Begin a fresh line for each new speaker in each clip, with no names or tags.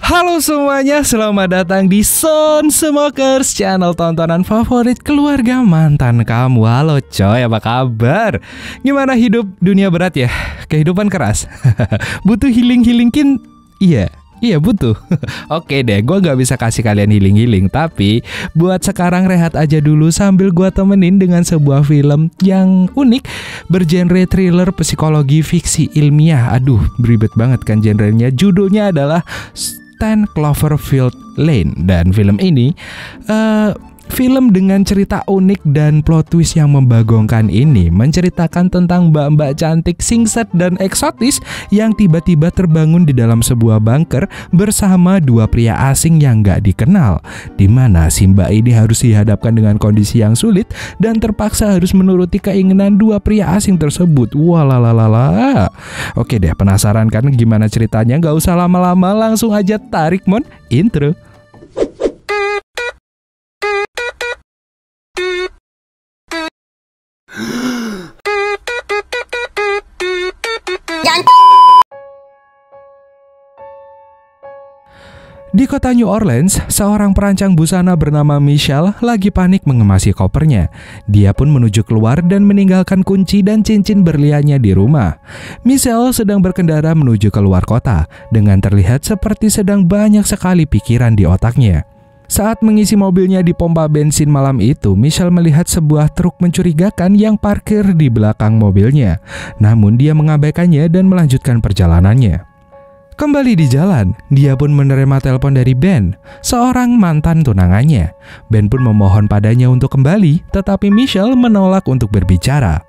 Halo semuanya, selamat datang di Son Smokers, channel tontonan favorit keluarga mantan kamu. Halo coy, apa kabar? Gimana hidup dunia berat ya? Kehidupan keras? Butuh healing-healingkin? Iya butuh. Oke deh, gue gak bisa kasih kalian healing-healing, tapi buat sekarang rehat aja dulu sambil gue temenin dengan sebuah film yang unik, bergenre thriller psikologi fiksi ilmiah. Aduh, beribet banget kan genrenya. Judulnya adalah 10 Cloverfield Lane. Dan film ini film dengan cerita unik dan plot twist yang membagongkan ini menceritakan tentang mbak-mbak cantik, singset dan eksotis yang tiba-tiba terbangun di dalam sebuah bunker bersama dua pria asing yang gak dikenal, dimana si mbak ini harus dihadapkan dengan kondisi yang sulit dan terpaksa harus menuruti keinginan dua pria asing tersebut. Walalala. Oke deh, penasaran kan gimana ceritanya? Gak usah lama-lama, langsung aja tarik mon intro. Di kota New Orleans, seorang perancang busana bernama Michelle lagi panik mengemasi kopernya. Dia pun menuju keluar dan meninggalkan kunci dan cincin berliannya di rumah. Michelle sedang berkendara menuju keluar kota dengan terlihat seperti sedang banyak sekali pikiran di otaknya. Saat mengisi mobilnya di pompa bensin malam itu, Michelle melihat sebuah truk mencurigakan yang parkir di belakang mobilnya. Namun dia mengabaikannya dan melanjutkan perjalanannya. Kembali di jalan, dia pun menerima telepon dari Ben, seorang mantan tunangannya. Ben pun memohon padanya untuk kembali, tetapi Michelle menolak untuk berbicara.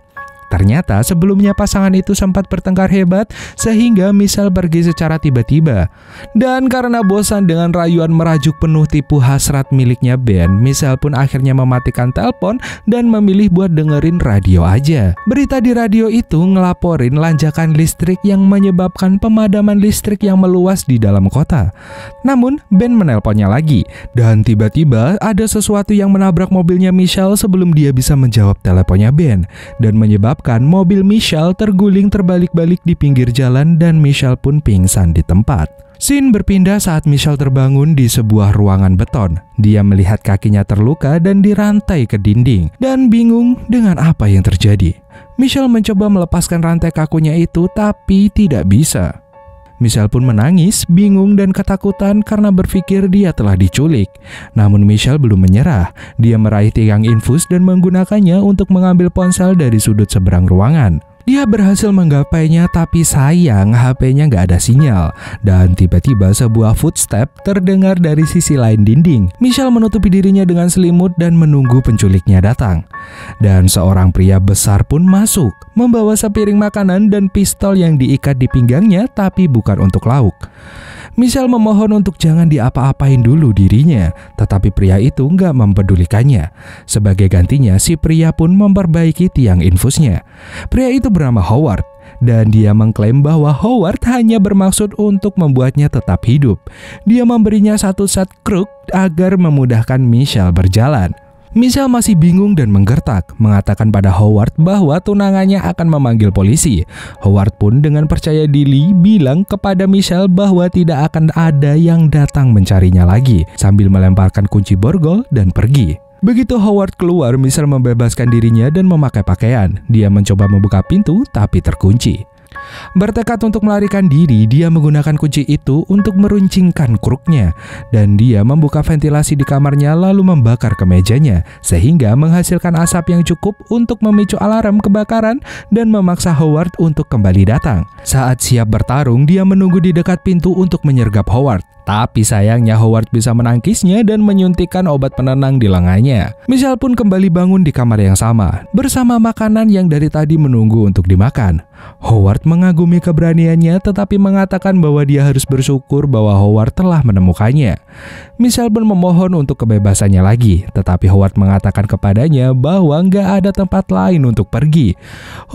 Ternyata sebelumnya pasangan itu sempat bertengkar hebat sehingga Michelle pergi secara tiba-tiba. Dan karena bosan dengan rayuan merajuk penuh tipu hasrat miliknya Ben, Michelle pun akhirnya mematikan telepon dan memilih buat dengerin radio aja. Berita di radio itu ngelaporin lanjakan listrik yang menyebabkan pemadaman listrik yang meluas di dalam kota. Namun Ben menelponnya lagi dan tiba-tiba ada sesuatu yang menabrak mobilnya Michelle sebelum dia bisa menjawab teleponnya Ben dan menyebabkan mobil Michelle terguling terbalik-balik di pinggir jalan dan Michelle pun pingsan di tempat. Scene berpindah saat Michelle terbangun di sebuah ruangan beton. Dia melihat kakinya terluka dan dirantai ke dinding dan bingung dengan apa yang terjadi. Michelle mencoba melepaskan rantai kakunya itu tapi tidak bisa. Michelle pun menangis, bingung dan ketakutan karena berpikir dia telah diculik. Namun Michelle belum menyerah. Dia meraih tiang infus dan menggunakannya untuk mengambil ponsel dari sudut seberang ruangan. Dia berhasil menggapainya tapi sayang HP-nya nggak ada sinyal. Dan tiba-tiba sebuah footstep terdengar dari sisi lain dinding. Michelle menutupi dirinya dengan selimut dan menunggu penculiknya datang. Dan seorang pria besar pun masuk, membawa sepiring makanan dan pistol yang diikat di pinggangnya tapi bukan untuk lauk. Michelle memohon untuk jangan diapa-apain dulu dirinya, tetapi pria itu nggak mempedulikannya. Sebagai gantinya, si pria pun memperbaiki tiang infusnya. Pria itu bernama Howard, dan dia mengklaim bahwa Howard hanya bermaksud untuk membuatnya tetap hidup. Dia memberinya satu set kruk agar memudahkan Michelle berjalan. Michelle masih bingung dan menggertak, mengatakan pada Howard bahwa tunangannya akan memanggil polisi. Howard pun dengan percaya diri bilang kepada Michelle bahwa tidak akan ada yang datang mencarinya lagi, sambil melemparkan kunci borgol dan pergi. Begitu Howard keluar, Michelle membebaskan dirinya dan memakai pakaian. Dia mencoba membuka pintu tapi terkunci. Bertekad untuk melarikan diri, dia menggunakan kunci itu untuk meruncingkan kruknya. Dan dia membuka ventilasi di kamarnya lalu membakar kemejanya, sehingga menghasilkan asap yang cukup untuk memicu alarm kebakaran dan memaksa Howard untuk kembali datang. Saat siap bertarung, dia menunggu di dekat pintu untuk menyergap Howard. Tapi sayangnya Howard bisa menangkisnya dan menyuntikkan obat penenang di lengannya. Michelle pun kembali bangun di kamar yang sama, bersama makanan yang dari tadi menunggu untuk dimakan. Howard mengagumi keberaniannya tetapi mengatakan bahwa dia harus bersyukur bahwa Howard telah menemukannya. Michelle pun memohon untuk kebebasannya lagi, tetapi Howard mengatakan kepadanya bahwa nggak ada tempat lain untuk pergi.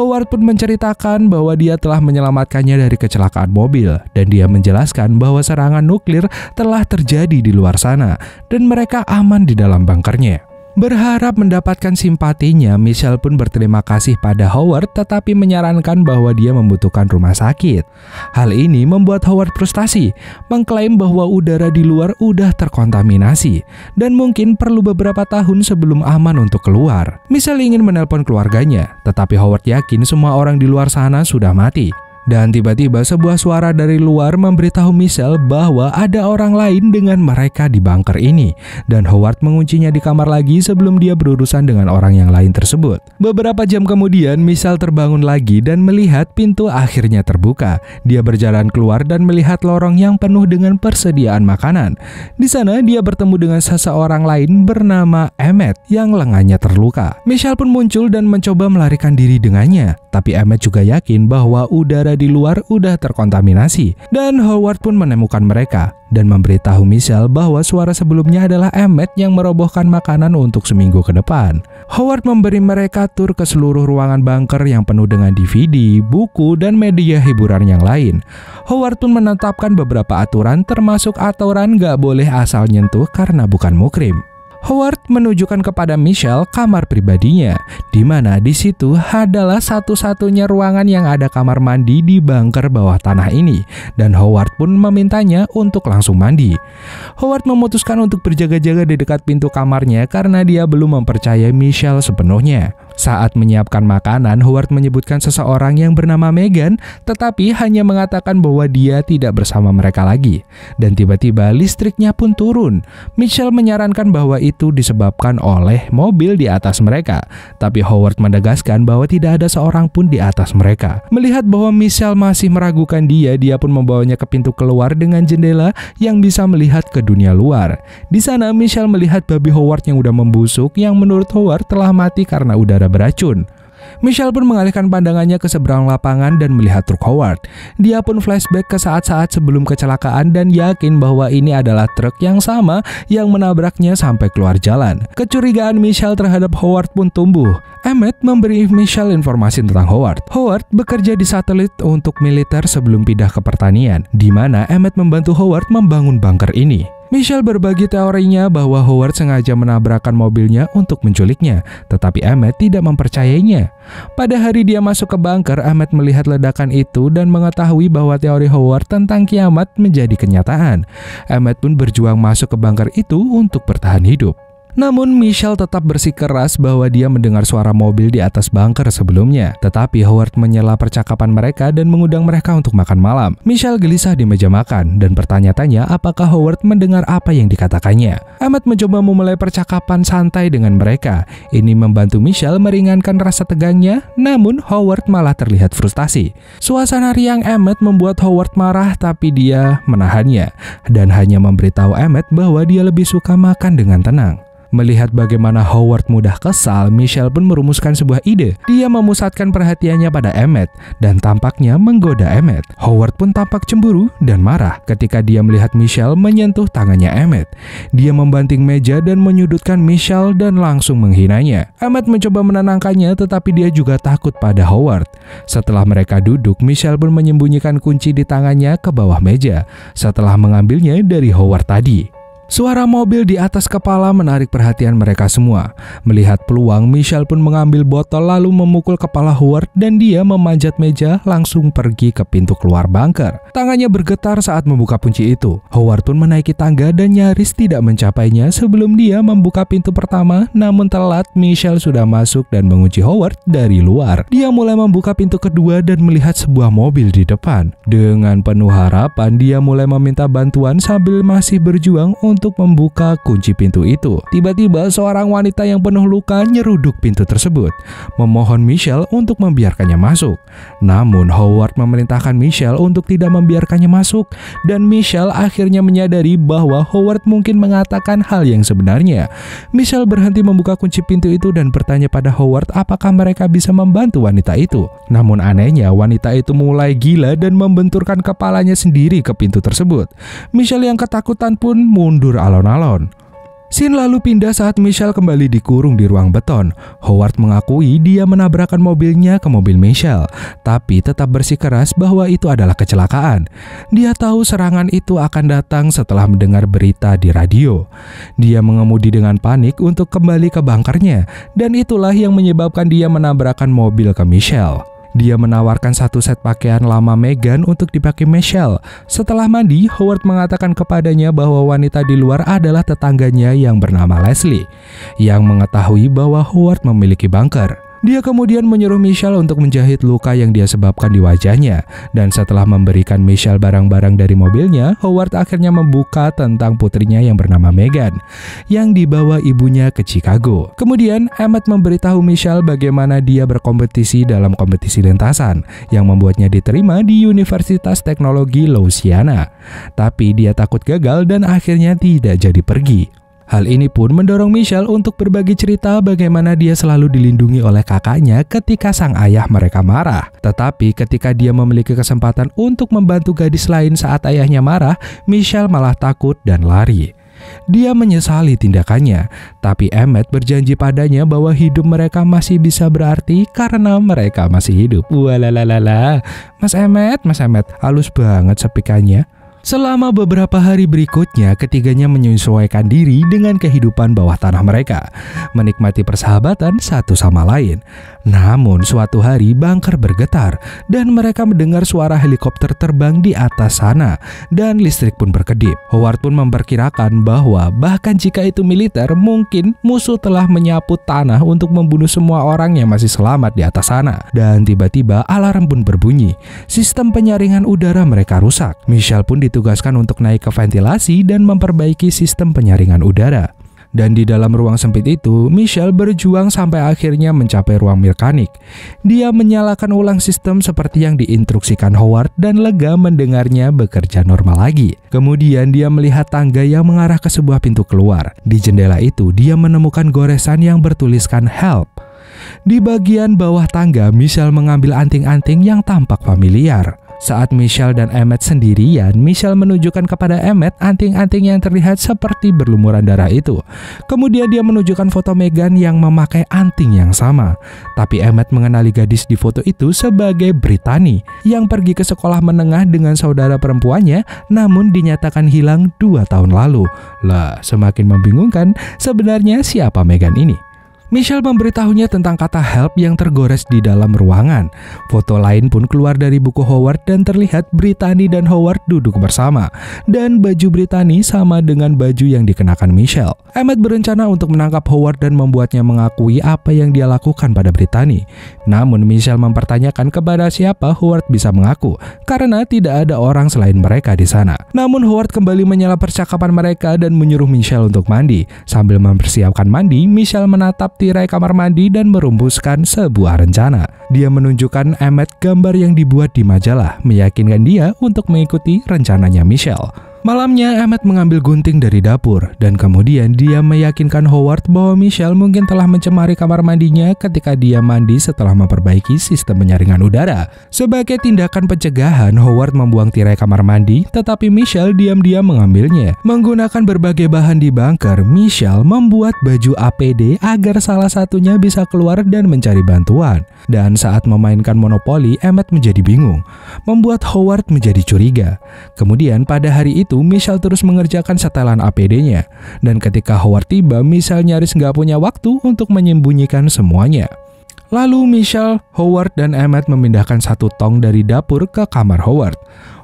Howard pun menceritakan bahwa dia telah menyelamatkannya dari kecelakaan mobil, dan dia menjelaskan bahwa serangan nuklir telah terjadi di luar sana dan mereka aman di dalam bunkernya. Berharap mendapatkan simpatinya, Michelle pun berterima kasih pada Howard tetapi menyarankan bahwa dia membutuhkan rumah sakit. Hal ini membuat Howard frustasi, mengklaim bahwa udara di luar udah terkontaminasi dan mungkin perlu beberapa tahun sebelum aman untuk keluar. Michelle ingin menelpon keluarganya, tetapi Howard yakin semua orang di luar sana sudah mati. Dan tiba-tiba sebuah suara dari luar memberitahu Michelle bahwa ada orang lain dengan mereka di bunker ini. Dan Howard menguncinya di kamar lagi sebelum dia berurusan dengan orang yang lain tersebut. Beberapa jam kemudian Michelle terbangun lagi dan melihat pintu akhirnya terbuka. Dia berjalan keluar dan melihat lorong yang penuh dengan persediaan makanan. Di sana dia bertemu dengan seseorang lain bernama Emmett yang lengannya terluka. Michelle pun muncul dan mencoba melarikan diri dengannya. Tapi Emmett juga yakin bahwa udara di luar udah terkontaminasi. Dan Howard pun menemukan mereka dan memberitahu Michelle bahwa suara sebelumnya adalah Emmett yang merobohkan makanan untuk seminggu ke depan. Howard memberi mereka tur ke seluruh ruangan bunker yang penuh dengan DVD, buku, dan media hiburan yang lain. Howard pun menetapkan beberapa aturan termasuk aturan gak boleh asal nyentuh karena bukan mukrim. Howard menunjukkan kepada Michelle kamar pribadinya, di mana di situ adalah satu-satunya ruangan yang ada kamar mandi di bunker bawah tanah ini, dan Howard pun memintanya untuk langsung mandi. Howard memutuskan untuk berjaga-jaga di dekat pintu kamarnya karena dia belum mempercayai Michelle sepenuhnya. Saat menyiapkan makanan, Howard menyebutkan seseorang yang bernama Megan, tetapi hanya mengatakan bahwa dia tidak bersama mereka lagi. Dan tiba-tiba listriknya pun turun. Michelle menyarankan bahwa itu disebabkan oleh mobil di atas mereka, tapi Howard menegaskan bahwa tidak ada seorang pun di atas mereka. Melihat bahwa Michelle masih meragukan dia pun membawanya ke pintu keluar dengan jendela yang bisa melihat ke dunia luar. Di sana Michelle melihat babi Howard yang udah membusuk, yang menurut Howard telah mati karena udara beracun. Michelle pun mengalihkan pandangannya ke seberang lapangan dan melihat truk Howard. Dia pun flashback ke saat-saat sebelum kecelakaan dan yakin bahwa ini adalah truk yang sama yang menabraknya sampai keluar jalan. Kecurigaan Michelle terhadap Howard pun tumbuh. Emmett memberi Michelle informasi tentang Howard. Howard bekerja di satelit untuk militer sebelum pindah ke pertanian, di mana Emmett membantu Howard membangun bunker ini. Michelle berbagi teorinya bahwa Howard sengaja menabrakkan mobilnya untuk menculiknya, tetapi Emmett tidak mempercayainya. Pada hari dia masuk ke bunker, Emmett melihat ledakan itu dan mengetahui bahwa teori Howard tentang kiamat menjadi kenyataan. Emmett pun berjuang masuk ke bunker itu untuk bertahan hidup. Namun Michelle tetap bersikeras bahwa dia mendengar suara mobil di atas bunker sebelumnya. Tetapi Howard menyela percakapan mereka dan mengundang mereka untuk makan malam. Michelle gelisah di meja makan dan bertanya-tanya apakah Howard mendengar apa yang dikatakannya. Emmett mencoba memulai percakapan santai dengan mereka. Ini membantu Michelle meringankan rasa tegangnya, namun Howard malah terlihat frustasi. Suasana riang Emmett membuat Howard marah, tapi dia menahannya dan hanya memberitahu Emmett bahwa dia lebih suka makan dengan tenang. Melihat bagaimana Howard mudah kesal, Michelle pun merumuskan sebuah ide. Dia memusatkan perhatiannya pada Emmett dan tampaknya menggoda Emmett. Howard pun tampak cemburu dan marah ketika dia melihat Michelle menyentuh tangannya Emmett. Dia membanting meja dan menyudutkan Michelle dan langsung menghinanya. Emmett mencoba menenangkannya, tetapi dia juga takut pada Howard. Setelah mereka duduk, Michelle pun menyembunyikan kunci di tangannya ke bawah meja setelah mengambilnya dari Howard tadi. Suara mobil di atas kepala menarik perhatian mereka semua. Melihat peluang, Michelle pun mengambil botol lalu memukul kepala Howard dan dia memanjat meja langsung pergi ke pintu keluar bunker. Tangannya bergetar saat membuka kunci itu. Howard pun menaiki tangga dan nyaris tidak mencapainya sebelum dia membuka pintu pertama, namun telat. Michelle sudah masuk dan mengunci Howard dari luar. Dia mulai membuka pintu kedua dan melihat sebuah mobil di depan. Dengan penuh harapan, dia mulai meminta bantuan sambil masih berjuang untuk membuka kunci pintu itu. Tiba-tiba seorang wanita yang penuh luka nyeruduk pintu tersebut, memohon Michelle untuk membiarkannya masuk. Namun Howard memerintahkan Michelle untuk tidak membiarkannya masuk, dan Michelle akhirnya menyadari bahwa Howard mungkin mengatakan hal yang sebenarnya. Michelle berhenti membuka kunci pintu itu dan bertanya pada Howard apakah mereka bisa membantu wanita itu. Namun anehnya wanita itu mulai gila dan membenturkan kepalanya sendiri ke pintu tersebut. Michelle yang ketakutan pun mundur alon-alon. Scene lalu pindah saat Michelle kembali dikurung di ruang beton. Howard mengakui dia menabrakkan mobilnya ke mobil Michelle, tapi tetap bersikeras bahwa itu adalah kecelakaan. Dia tahu serangan itu akan datang setelah mendengar berita di radio. Dia mengemudi dengan panik untuk kembali ke bunkernya, dan itulah yang menyebabkan dia menabrakkan mobil ke Michelle. Dia menawarkan satu set pakaian lama Megan untuk dipakai Michelle. Setelah mandi, Howard mengatakan kepadanya bahwa wanita di luar adalah tetangganya yang bernama Leslie, yang mengetahui bahwa Howard memiliki bunker. Dia kemudian menyuruh Michelle untuk menjahit luka yang dia sebabkan di wajahnya. Dan setelah memberikan Michelle barang-barang dari mobilnya, Howard akhirnya membuka tentang putrinya yang bernama Megan, yang dibawa ibunya ke Chicago. Kemudian, Emmett memberitahu Michelle bagaimana dia berkompetisi dalam kompetisi lintasan, yang membuatnya diterima di Universitas Teknologi Louisiana. Tapi dia takut gagal dan akhirnya tidak jadi pergi. Hal ini pun mendorong Michelle untuk berbagi cerita bagaimana dia selalu dilindungi oleh kakaknya ketika sang ayah mereka marah. Tetapi ketika dia memiliki kesempatan untuk membantu gadis lain saat ayahnya marah, Michelle malah takut dan lari. Dia menyesali tindakannya, tapi Emmett berjanji padanya bahwa hidup mereka masih bisa berarti karena mereka masih hidup. Walalala, Mas Emmett, halus banget sepikannya. Selama beberapa hari berikutnya, ketiganya menyesuaikan diri dengan kehidupan bawah tanah mereka, menikmati persahabatan satu sama lain. Namun suatu hari bunker bergetar dan mereka mendengar suara helikopter terbang di atas sana dan listrik pun berkedip. Howard pun memperkirakan bahwa bahkan jika itu militer, mungkin musuh telah menyapu tanah untuk membunuh semua orang yang masih selamat di atas sana. Dan tiba-tiba alarm pun berbunyi. Sistem penyaringan udara mereka rusak. Michelle pun ditugaskan untuk naik ke ventilasi dan memperbaiki sistem penyaringan udara. Dan di dalam ruang sempit itu, Michelle berjuang sampai akhirnya mencapai ruang mekanik. Dia menyalakan ulang sistem seperti yang diinstruksikan Howard dan lega mendengarnya bekerja normal lagi. Kemudian dia melihat tangga yang mengarah ke sebuah pintu keluar. Di jendela itu, dia menemukan goresan yang bertuliskan "Help". Di bagian bawah tangga, Michelle mengambil anting-anting yang tampak familiar. Saat Michelle dan Emmett sendirian, Michelle menunjukkan kepada Emmett anting-anting yang terlihat seperti berlumuran darah itu. Kemudian dia menunjukkan foto Megan yang memakai anting yang sama. Tapi Emmett mengenali gadis di foto itu sebagai Brittany, yang pergi ke sekolah menengah dengan saudara perempuannya, namun dinyatakan hilang 2 tahun lalu. Lah, semakin membingungkan, sebenarnya siapa Megan ini? Michelle memberitahunya tentang kata "help" yang tergores di dalam ruangan. Foto lain pun keluar dari buku Howard dan terlihat Brittany dan Howard duduk bersama. Dan baju Brittany sama dengan baju yang dikenakan Michelle. Emmett berencana untuk menangkap Howard dan membuatnya mengakui apa yang dia lakukan pada Brittany. Namun Michelle mempertanyakan kepada siapa Howard bisa mengaku, karena tidak ada orang selain mereka di sana. Namun Howard kembali menyela percakapan mereka dan menyuruh Michelle untuk mandi. Sambil mempersiapkan mandi, Michelle menatap tirai kamar mandi dan merumuskan sebuah rencana. Dia menunjukkan Emmett gambar yang dibuat di majalah, meyakinkan dia untuk mengikuti rencananya Michelle. Malamnya, Emmett mengambil gunting dari dapur dan kemudian dia meyakinkan Howard bahwa Michelle mungkin telah mencemari kamar mandinya ketika dia mandi setelah memperbaiki sistem penyaringan udara. Sebagai tindakan pencegahan, Howard membuang tirai kamar mandi, tetapi Michelle diam-diam mengambilnya. Menggunakan berbagai bahan di bunker, Michelle membuat baju APD agar salah satunya bisa keluar dan mencari bantuan. Dan saat memainkan monopoli, Emmett menjadi bingung, membuat Howard menjadi curiga. Kemudian pada hari itu, Michelle terus mengerjakan setelan APD-nya. Dan ketika Howard tiba, Michelle nyaris nggak punya waktu untuk menyembunyikan semuanya. Lalu Michelle, Howard, dan Emmett memindahkan satu tong dari dapur ke kamar Howard.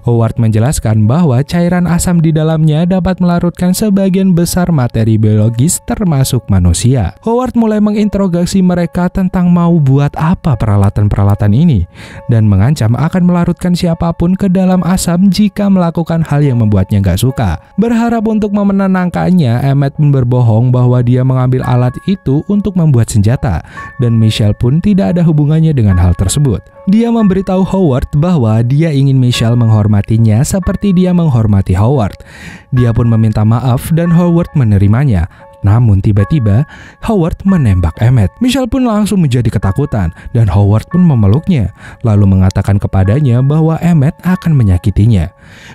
Howard menjelaskan bahwa cairan asam di dalamnya dapat melarutkan sebagian besar materi biologis termasuk manusia. Howard mulai menginterogasi mereka tentang mau buat apa peralatan-peralatan ini dan mengancam akan melarutkan siapapun ke dalam asam jika melakukan hal yang membuatnya gak suka. Berharap untuk menenangkannya, Emmett pun berbohong bahwa dia mengambil alat itu untuk membuat senjata dan Michelle pun tidak ada hubungannya dengan hal tersebut. Dia memberitahu Howard bahwa dia ingin Michelle menghormatinya seperti dia menghormati Howard. Dia pun meminta maaf dan Howard menerimanya. Namun tiba-tiba Howard menembak Emmett. Michelle pun langsung menjadi ketakutan dan Howard pun memeluknya, lalu mengatakan kepadanya bahwa Emmett akan menyakitinya.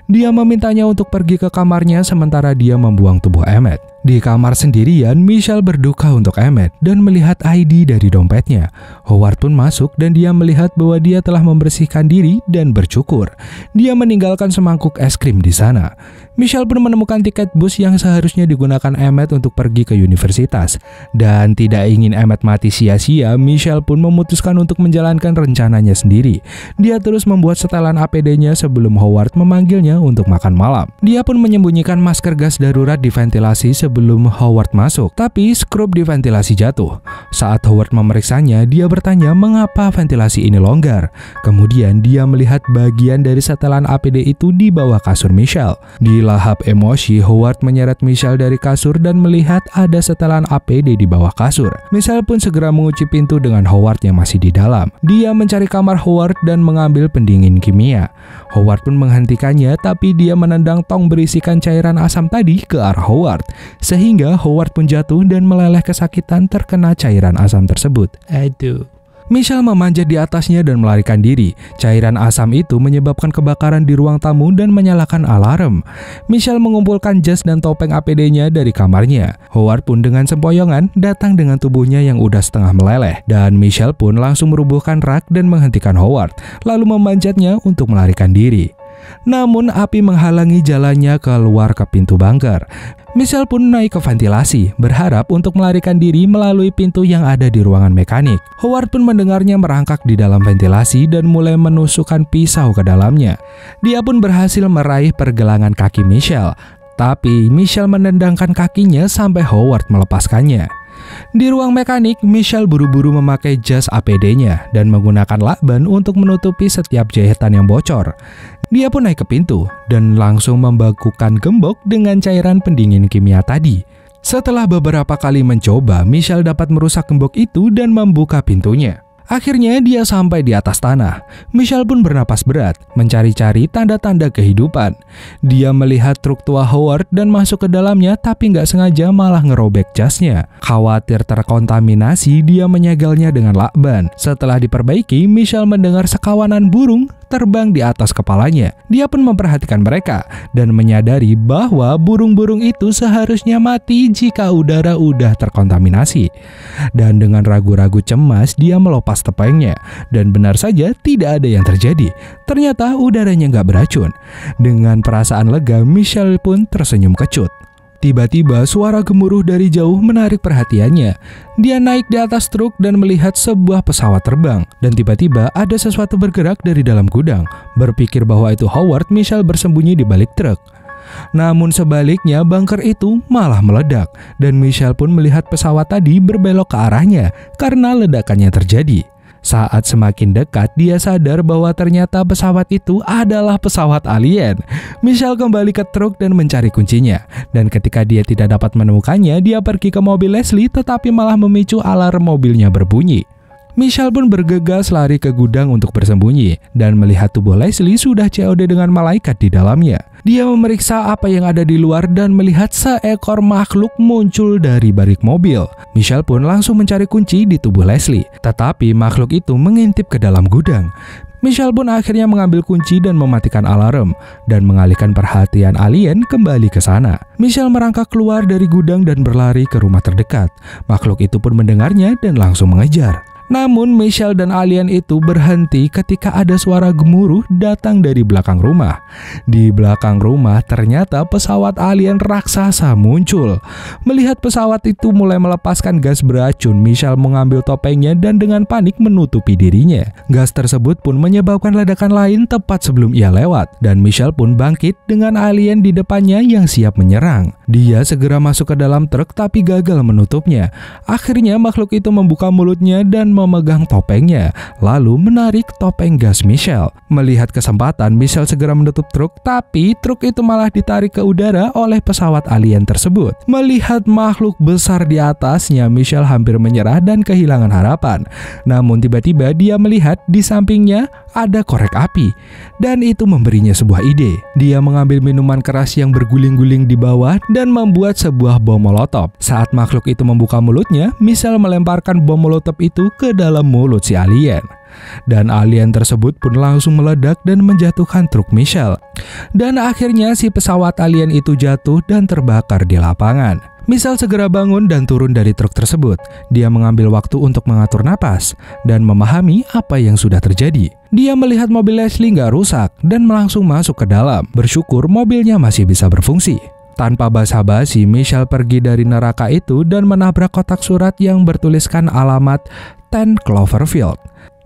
Dia memintanya untuk pergi ke kamarnya sementara dia membuang tubuh Emmett. Di kamar sendirian, Michelle berduka untuk Emmett dan melihat ID dari dompetnya. Howard pun masuk dan dia melihat bahwa dia telah membersihkan diri dan bercukur. Dia meninggalkan semangkuk es krim di sana. Michelle pun menemukan tiket bus yang seharusnya digunakan Emmett untuk pergi ke universitas. Dan tidak ingin Emmett mati sia-sia, Michelle pun memutuskan untuk menjalankan rencananya sendiri. Dia terus membuat setelan APD-nya sebelum Howard memanggilnya untuk makan malam. Dia pun menyembunyikan masker gas darurat di ventilasi sebelum Howard masuk, tapi skrup di ventilasi jatuh. Saat Howard memeriksanya, dia bertanya mengapa ventilasi ini longgar. Kemudian dia melihat bagian dari setelan APD itu di bawah kasur Michelle. Di lahap emosi, Howard menyeret Michelle dari kasur dan melihat ada setelan APD di bawah kasur. Michelle pun segera mengunci pintu dengan Howard yang masih di dalam. Dia mencari kamar Howard dan mengambil pendingin kimia. Howard pun menghentikannya, tapi dia menendang tong berisikan cairan asam tadi ke arah Howard, sehingga Howard pun jatuh dan meleleh kesakitan terkena cairan asam tersebut. Aduh. Michelle memanjat di atasnya dan melarikan diri. Cairan asam itu menyebabkan kebakaran di ruang tamu dan menyalakan alarm. Michelle mengumpulkan jas dan topeng APD-nya dari kamarnya. Howard pun dengan sempoyongan datang dengan tubuhnya yang udah setengah meleleh. Dan Michelle pun langsung merubuhkan rak dan menghentikan Howard, lalu memanjatnya untuk melarikan diri. Namun api menghalangi jalannya keluar ke pintu bunker. Michelle pun naik ke ventilasi, berharap untuk melarikan diri melalui pintu yang ada di ruangan mekanik. Howard pun mendengarnya merangkak di dalam ventilasi dan mulai menusukkan pisau ke dalamnya. Dia pun berhasil meraih pergelangan kaki Michelle, tapi Michelle menendangkan kakinya sampai Howard melepaskannya. Di ruang mekanik, Michelle buru-buru memakai jas APD-nya dan menggunakan lakban untuk menutupi setiap jahitan yang bocor. Dia pun naik ke pintu dan langsung membakukan gembok dengan cairan pendingin kimia tadi. Setelah beberapa kali mencoba, Michelle dapat merusak gembok itu dan membuka pintunya. Akhirnya dia sampai di atas tanah. Michelle pun bernapas berat, mencari-cari tanda-tanda kehidupan. Dia melihat truk tua Howard dan masuk ke dalamnya, tapi nggak sengaja malah ngerobek jasnya. Khawatir terkontaminasi, dia menyegelnya dengan lakban. Setelah diperbaiki, Michelle mendengar sekawanan burung terbang di atas kepalanya. Dia pun memperhatikan mereka dan menyadari bahwa burung-burung itu seharusnya mati jika udara udah terkontaminasi. Dan dengan ragu-ragu cemas, dia melepas topengnya. Dan benar saja tidak ada yang terjadi. Ternyata udaranya nggak beracun. Dengan perasaan lega, Michelle pun tersenyum kecut. Tiba-tiba suara gemuruh dari jauh menarik perhatiannya. Dia naik di atas truk dan melihat sebuah pesawat terbang. Dan tiba-tiba ada sesuatu bergerak dari dalam gudang. Berpikir bahwa itu Howard, Michelle bersembunyi di balik truk. Namun sebaliknya, bunker itu malah meledak. Dan Michelle pun melihat pesawat tadi berbelok ke arahnya karena ledakannya terjadi. Saat semakin dekat, dia sadar bahwa ternyata pesawat itu adalah pesawat alien. Michelle kembali ke truk dan mencari kuncinya. Dan ketika dia tidak dapat menemukannya, dia pergi ke mobil Leslie tetapi malah memicu alarm mobilnya berbunyi. Michelle pun bergegas lari ke gudang untuk bersembunyi dan melihat tubuh Leslie sudah COD dengan malaikat di dalamnya. Dia memeriksa apa yang ada di luar dan melihat seekor makhluk muncul dari balik mobil. Michelle pun langsung mencari kunci di tubuh Leslie, tetapi makhluk itu mengintip ke dalam gudang. Michelle pun akhirnya mengambil kunci dan mematikan alarm dan mengalihkan perhatian alien kembali ke sana. Michelle merangkak keluar dari gudang dan berlari ke rumah terdekat. Makhluk itu pun mendengarnya dan langsung mengejar. Namun Michelle dan alien itu berhenti ketika ada suara gemuruh datang dari belakang rumah. Di belakang rumah ternyata pesawat alien raksasa muncul. Melihat pesawat itu mulai melepaskan gas beracun, Michelle mengambil topengnya dan dengan panik menutupi dirinya. Gas tersebut pun menyebabkan ledakan lain tepat sebelum ia lewat. Dan Michelle pun bangkit dengan alien di depannya yang siap menyerang. Dia segera masuk ke dalam truk tapi gagal menutupnya. Akhirnya makhluk itu membuka mulutnya dan memegang topengnya, lalu menarik topeng gas Michelle. Melihat kesempatan, Michelle segera menutup truk, tapi truk itu malah ditarik ke udara oleh pesawat alien tersebut. Melihat makhluk besar di atasnya, Michelle hampir menyerah dan kehilangan harapan. Namun tiba-tiba dia melihat di sampingnya ada korek api, dan itu memberinya sebuah ide. Dia mengambil minuman keras yang berguling-guling di bawah dan membuat sebuah bom molotov. Saat makhluk itu membuka mulutnya, Michelle melemparkan bom molotov itu ke dalam mulut si alien. Dan alien tersebut pun langsung meledak dan menjatuhkan truk Michelle. Dan akhirnya si pesawat alien itu jatuh dan terbakar di lapangan. Michelle segera bangun dan turun dari truk tersebut. Dia mengambil waktu untuk mengatur napas dan memahami apa yang sudah terjadi. Dia melihat mobil Leslie nggak rusak dan langsung masuk ke dalam. Bersyukur mobilnya masih bisa berfungsi. Tanpa basa-basi, Michelle pergi dari neraka itu dan menabrak kotak surat yang bertuliskan alamat 10 Cloverfield.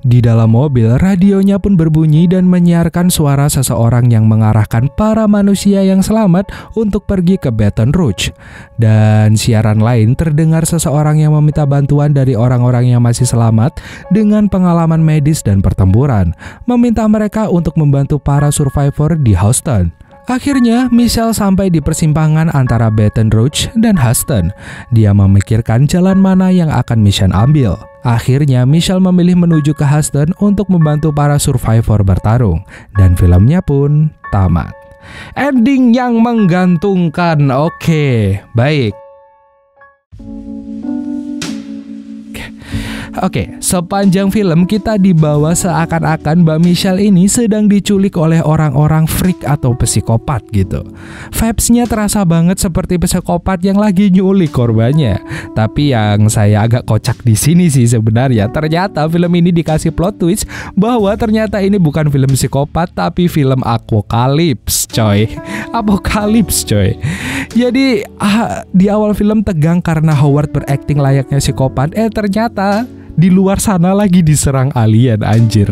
Di dalam mobil, radionya pun berbunyi dan menyiarkan suara seseorang yang mengarahkan para manusia yang selamat untuk pergi ke Baton Rouge. Dan siaran lain terdengar seseorang yang meminta bantuan dari orang-orang yang masih selamat dengan pengalaman medis dan pertempuran, meminta mereka untuk membantu para survivor di Houston. Akhirnya, Michelle sampai di persimpangan antara Baton Rouge dan Houston. Dia memikirkan jalan mana yang akan Michelle ambil. Akhirnya, Michelle memilih menuju ke Houston untuk membantu para survivor bertarung. Dan filmnya pun tamat. Ending yang menggantungkan. Oke, baik. Oke, sepanjang film kita dibawa seakan-akan Mbak Michelle ini sedang diculik oleh orang-orang freak atau psikopat gitu. Vibes-nya terasa banget seperti psikopat yang lagi nyulik korbannya. Tapi yang saya agak kocak di sini sih sebenarnya, ternyata film ini dikasih plot twist bahwa ternyata ini bukan film psikopat tapi film apokalips, coy. Apokalips, coy. Jadi di awal film tegang karena Howard berakting layaknya psikopat, ternyata di luar sana lagi diserang alien, anjir.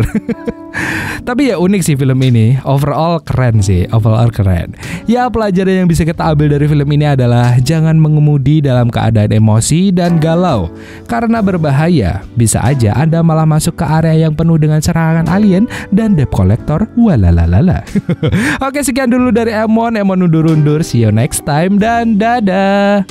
Tapi ya unik sih film ini. Overall keren sih, overall keren. Ya, pelajaran yang bisa kita ambil dari film ini adalah jangan mengemudi dalam keadaan emosi dan galau, karena berbahaya. Bisa aja Anda malah masuk ke area yang penuh dengan serangan alien dan debt collector. Walalalala. Oke, sekian dulu dari Emon undur-undur. See you next time dan dadah.